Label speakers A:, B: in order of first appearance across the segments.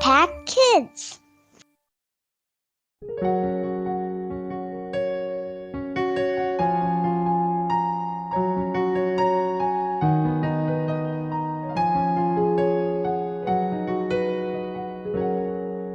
A: Impact Kids.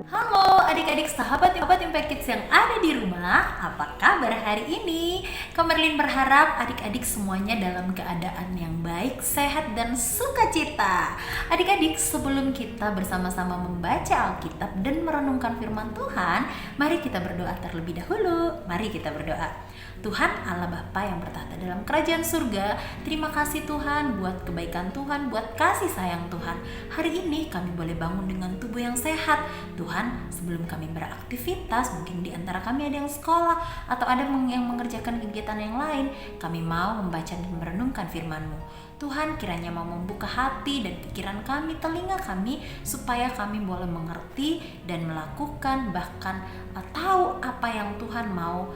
B: Halo adik-adik sahabat Impact Kids yang ada di rumah, apa kabar hari ini? Kamerlin berharap adik-adik semuanya dalam keadaan yang baik, sehat, dan sukacita. Adik-adik, sebelum kita bersama-sama membaca Alkitab dan merenungkan firman Tuhan, mari kita berdoa terlebih dahulu. Mari kita berdoa. Tuhan Allah Bapa yang bertahta dalam kerajaan surga, terima kasih Tuhan buat kebaikan Tuhan, buat kasih sayang Tuhan. Hari ini kami boleh bangun dengan tubuh yang sehat. Tuhan, sebelum kami beraktivitas, mungkin di antara kami ada yang sekolah atau ada yang mengerjakan kegiatan yang lain, kami mau membaca dan merenungkan firman-Mu. Tuhan, kiranya mau membuka hati dan pikiran kami, telinga kami, supaya kami boleh mengerti dan melakukan, bahkan tahu apa yang Tuhan mau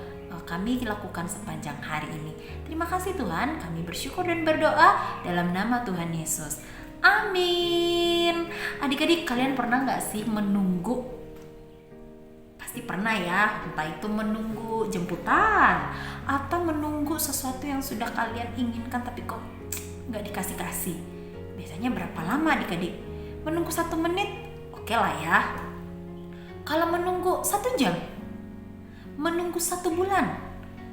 B: kami lakukan sepanjang hari ini. Terima kasih Tuhan, kami bersyukur dan berdoa dalam nama Tuhan Yesus. Amin. Adik-adik, kalian pernah gak sih menunggu? Pasti pernah ya, entah itu menunggu jemputan atau menunggu sesuatu yang sudah kalian inginkan tapi kok gak dikasih-kasih. Biasanya berapa lama adik-adik? Menunggu 1 menit? Oke lah ya. Kalau menunggu 1 jam? Menunggu 1 bulan,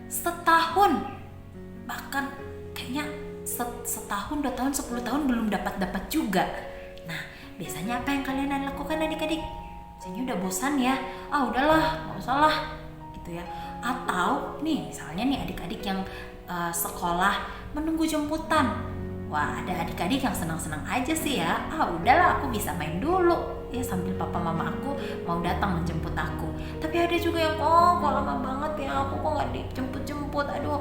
B: setahun, bahkan kayaknya setahun, 2 tahun, 10 tahun belum dapat juga. Nah, biasanya apa yang kalian lakukan adik-adik? Biasanya udah bosan ya, udahlah, gak usah lah, gitu ya. Atau nih, misalnya nih adik-adik yang sekolah menunggu jemputan. Wah, ada adik-adik yang senang-senang aja sih ya. Udahlah, aku bisa main dulu ya sambil papa mama aku mau datang menjemput aku. Tapi ada juga yang kok lama banget ya, aku kok nggak dijemput-jemput. Aduh,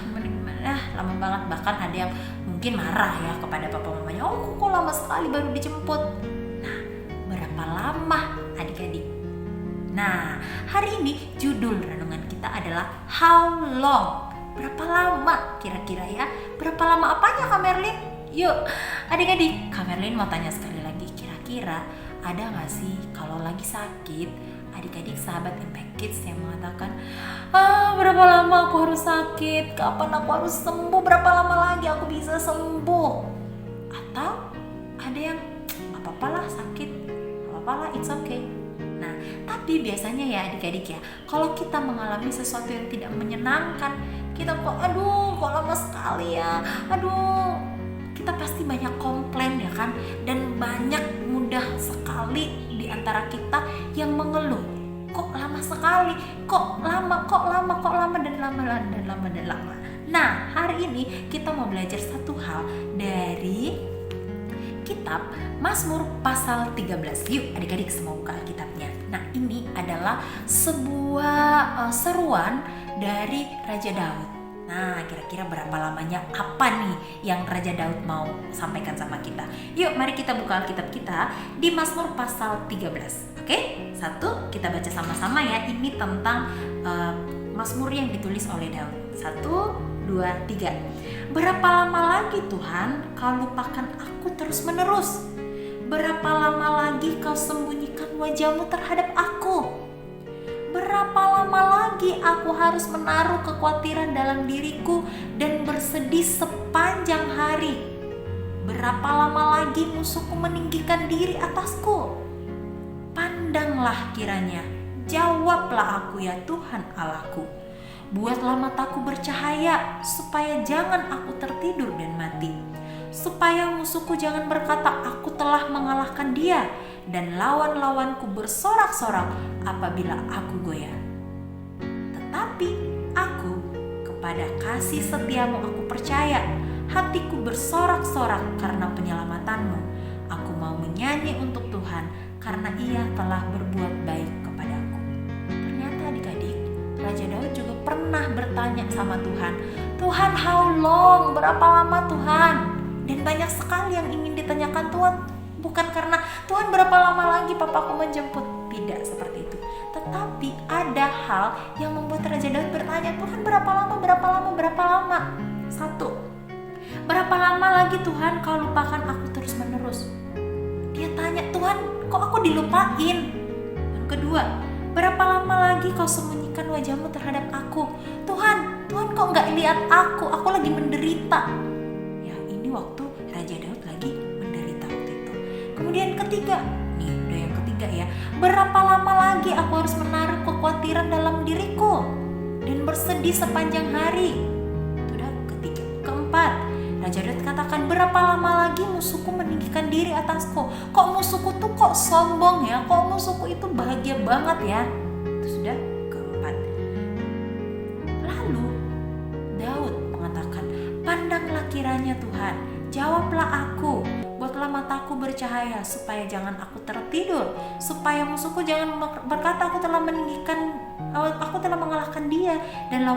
B: gimana lama banget. Bahkan ada yang mungkin marah ya kepada papa mamanya. Kok lama sekali baru dijemput. Nah, berapa lama adik-adik? Nah, hari ini judul renungan kita adalah How Long? Berapa lama kira-kira ya? Berapa lama apanya Kak Merlin? Yuk adik-adik, Kak Merlin mau tanya sekali lagi. Kira-kira ada gak sih kalau lagi sakit adik-adik sahabat Impact Kids yang mengatakan berapa lama aku harus sakit? Kapan aku harus sembuh? Berapa lama lagi aku bisa sembuh? Atau ada yang apa-apalah sakit, apa-apalah it's okay. Nah, tapi biasanya ya adik-adik ya, kalau kita mengalami sesuatu yang tidak menyenangkan, kita kok lama sekali ya, kita pasti banyak komplain ya kan, dan banyak mudah sekali di antara kita yang mengeluh, kok lama sekali, kok lama dan lama. Nah, hari ini kita mau belajar satu hal dari kitab Mazmur pasal 13. Yuk adik-adik semua buka kitabnya. Nah, ini adalah sebuah seruan dari Raja Daud. Nah, kira-kira berapa lamanya, apa nih yang Raja Daud mau sampaikan sama kita? Yuk, mari kita buka Alkitab kita di Mazmur pasal 13. Oke? 1, kita baca sama-sama ya. Ini tentang Mazmur yang ditulis oleh Daud. 1, 2, 3. Berapa lama lagi Tuhan kau lupakan aku terus-menerus? Berapa lama lagi kau sembunyikan wajahmu terhadap aku? Berapa lama lagi aku harus menaruh kekhawatiran dalam diriku dan bersedih sepanjang hari? Berapa lama lagi musuhku meninggikan diri atasku? Pandanglah kiranya, jawablah aku ya Tuhan Allahku. Buatlah mataku bercahaya, supaya jangan aku tertidur dan mati. Supaya musuhku jangan berkata, aku telah mengalahkan dia, dan lawan-lawanku bersorak-sorak apabila aku goyah. Tetapi aku, kepada kasih setiamu aku percaya, hatiku bersorak-sorak karena penyelamatanmu. Aku mau menyanyi untuk Tuhan, karena ia telah berbuat baik kepadaku. Ternyata adik-adik, Raja Daud juga pernah bertanya sama Tuhan, Tuhan, how long? Berapa lama Tuhan? Dan banyak sekali yang ingin ditanyakan Tuhan, bukan karena Tuhan berapa lama lagi papaku menjemput, tidak seperti itu. Tetapi ada hal yang membuat Raja Daud bertanya, Tuhan berapa lama? 1, berapa lama lagi Tuhan kau lupakan aku terus menerus? dia tanya, Tuhan, kok aku dilupain? Yang kedua, berapa lama lagi kau sembunyikan wajahmu terhadap aku? Tuhan kok nggak lihat aku lagi menderita. Ya, ini waktu Raja Daud lagi menderita waktu itu. Kemudian ketiga, nih udah yang ketiga ya, berapa lama lagi aku harus menaruh kekhawatiran dalam diriku dan bersedih sepanjang hari? Itu udah ketiga. Keempat, Raja Daud katakan, berapa lama lagi musuhku meninggikan diri atasku? Kok musuhku tuh kok sombong ya? Kok musuhku itu bahagia banget ya? Itu sudah keempat. Lalu Daud mengatakan, pandanglah kiranya Tuhan, jawablah aku, buatlah mataku bercahaya, supaya jangan aku tertidur, supaya musuhku jangan berkata aku telah mengalahkan dia, dan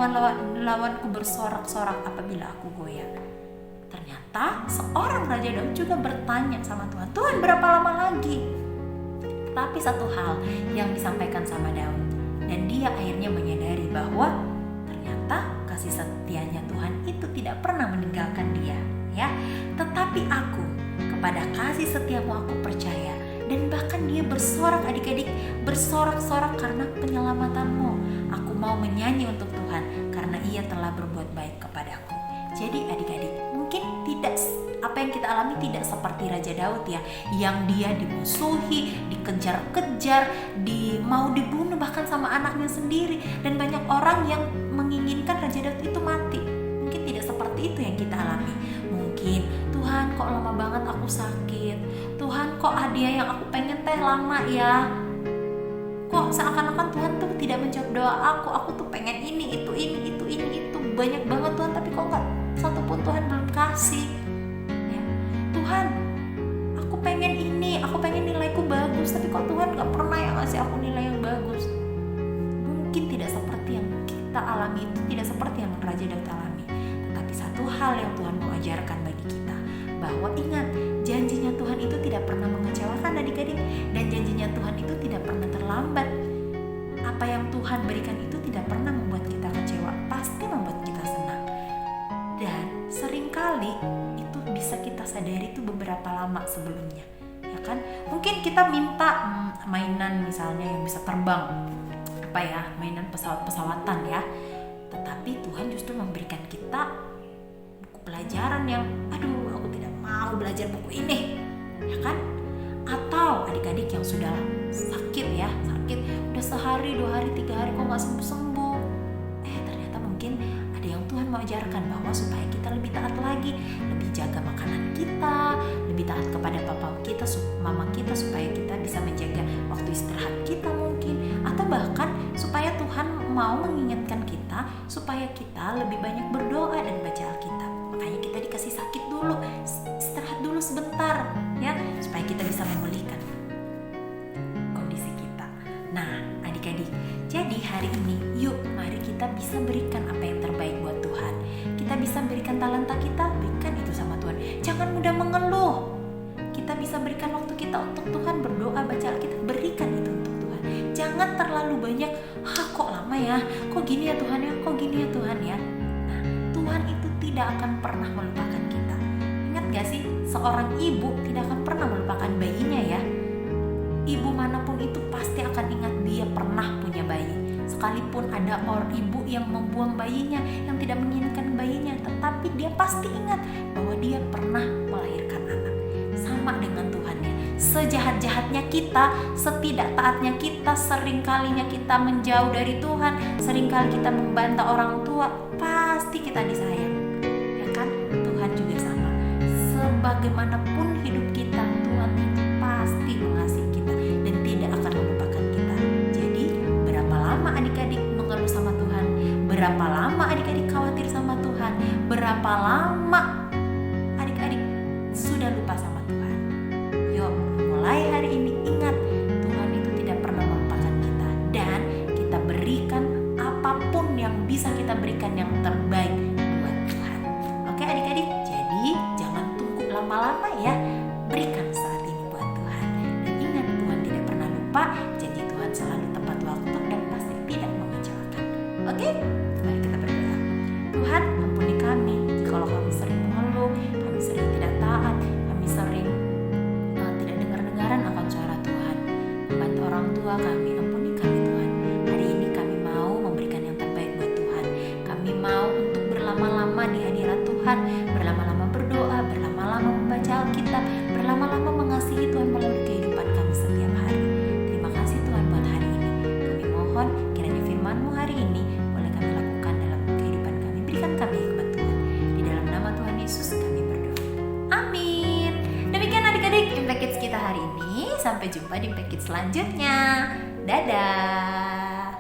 B: lawanku bersorak-sorak apabila aku goyah. Ternyata seorang Raja Daud juga bertanya sama Tuhan, Tuhan berapa lama lagi? Tapi satu hal yang disampaikan sama Daud, dan dia akhirnya menyadari bahwa ternyata kasih setianya Tuhan itu tidak pernah meninggalkan dia, ya. Tetapi aku, kepada kasih setiamu aku percaya, dan bahkan dia bersorak, adik-adik, bersorak-sorak karena penyelamatanmu. Aku mau menyanyi untuk Tuhan karena ia telah berbuat baik kepadaku. Jadi adik-adik, mungkin tidak apa yang kita alami tidak seperti Raja Daud ya, yang dia dimusuhi, dikejar-kejar, mau dibunuh bahkan sama anaknya sendiri, dan banyak orang yang menginginkan Raja Daud itu mati. Mungkin tidak seperti itu yang kita alami. Mungkin, Tuhan kok lama banget aku sakit, Tuhan kok hadiah yang aku pengen teh lama ya, kok seakan-akan Tuhan tuh tidak menjawab doa aku tuh pengen ini itu banyak banget Tuhan, tapi kok nggak satupun Tuhan belum kasih ya. Tuhan, aku pengen ini, aku pengen nilaiku bagus, tapi kok Tuhan nggak pernah yang ngasih aku nilai yang bagus. Mungkin tidak seperti yang kita alami, itu tidak seperti yang Raja Daud alami. Tetapi satu hal yang Tuhan mau ajarkan bagi kita, bahwa ingat, janjinya Tuhan itu tidak pernah mengecewakan adik-adik, dan janjinya Tuhan itu tidak pernah terlambat. Apa yang Tuhan berikan itu tidak pernah membuat kita kecewa, pasti membuat kita senang. Dan seringkali itu bisa kita sadari itu beberapa lama sebelumnya, ya kan? Mungkin kita minta mainan misalnya yang bisa terbang, mainan pesawat-pesawatan ya. Tetapi Tuhan justru memberikan kita buku pelajaran yang, aku tidak mau belajar buku ini, ya kan? Atau adik-adik yang sudah sakit, udah sehari, 2 hari, 3 hari kok gak sembuh-sembuh. Ternyata mungkin ada yang Tuhan mau ajarkan, bahwa supaya kita lebih taat lagi, lebih jaga makanan kita, lebih taat kepada papa kita, mama kita, supaya kita bisa menjaga waktu istirahat kita mungkin. Atau bahkan supaya Tuhan mau mengingatkan kita supaya kita lebih banyak berdoa dan baca Alkitab. Makanya kita dikasih sakit dulu, istirahat dulu sebentar ya, supaya kita bisa memulihkan kondisi kita. Nah adik-adik, jadi hari ini yuk mari kita bisa berikan apa yang terbaik buat Tuhan. Kita bisa berikan talenta kita, berikan itu sama Tuhan. Jangan mudah mengeluh. Kita bisa berikan waktu kita untuk Tuhan, berdoa, baca Alkitab, berikan itu untuk Tuhan. Jangan terlalu banyak, kok lama ya, kok gini ya Tuhan ya, kok gini ya Tuhan ya. Nah, Tuhan itu tidak akan pernah melupakan kita. Ingat gak sih, seorang ibu tidak akan pernah melupakan bayinya ya. Ibu manapun itu pasti akan ingat dia pernah punya bayi. Sekalipun ada orang ibu yang membuang bayinya, yang tidak menginginkan bayinya, tetapi dia pasti ingat bahwa dia pernah melahirkan anak. Sama dengan Tuhan ya. Sejahat-jahatnya kita, setidak taatnya kita, seringkalinya kita menjauh dari Tuhan, seringkali kita membantah orang tua, pasti kita disayang. Ya kan? Tuhan juga sama. Sebagaimanapun hidup kita, Tuhan itu pasti mengasihi kita dan tidak akan melupakan kita. Jadi, berapa lama adik-adik mengeluh sama Tuhan? Berapa lama adik-adik khawatir sama Tuhan? Berapa lama adik-adik sudah lupa sama Tuhan? Yuk, mulai hari ini ingat, Tuhan itu tidak pernah melupakan kita, dan kita berikan apapun yang bisa kita berikan yang terbaik buat Tuhan. Oke adik-adik, jadi jangan tunggu lama-lama ya, berikan saat ini buat Tuhan. Dan ingat, Tuhan tidak pernah lupa, janji Tuhan selalu tepat waktu dan pasti tidak mengecewakan. Oke, mari kita berdoa. Tuhan, ampuni kami jikalau kami sering mengeluh, kami sering tidak taat, kami sering tidak dengar doa kami, ampuni kami Tuhan. Hari ini kami mau memberikan yang terbaik buat Tuhan. Kami mau untuk berlama-lama di hadirat Tuhan, berlama-lama berdoa, berlama-lama membaca Alkitab, berlama-lama mengasihi Tuhan melalui kehidupan kami setiap hari. Terima kasih Tuhan buat hari ini. Kami mohon kiranya firman-Mu hari ini boleh kami lakukan dalam kehidupan kami. Berikan kami hikmat Tuhan. Di dalam nama Tuhan Yesus kami berdoa. Amin. Demikian adik-adik Impact Kids kita hari ini. Sampai jumpa di Impact Kids selanjutnya. Dadah.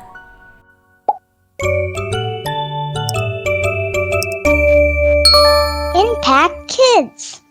A: Impact Kids.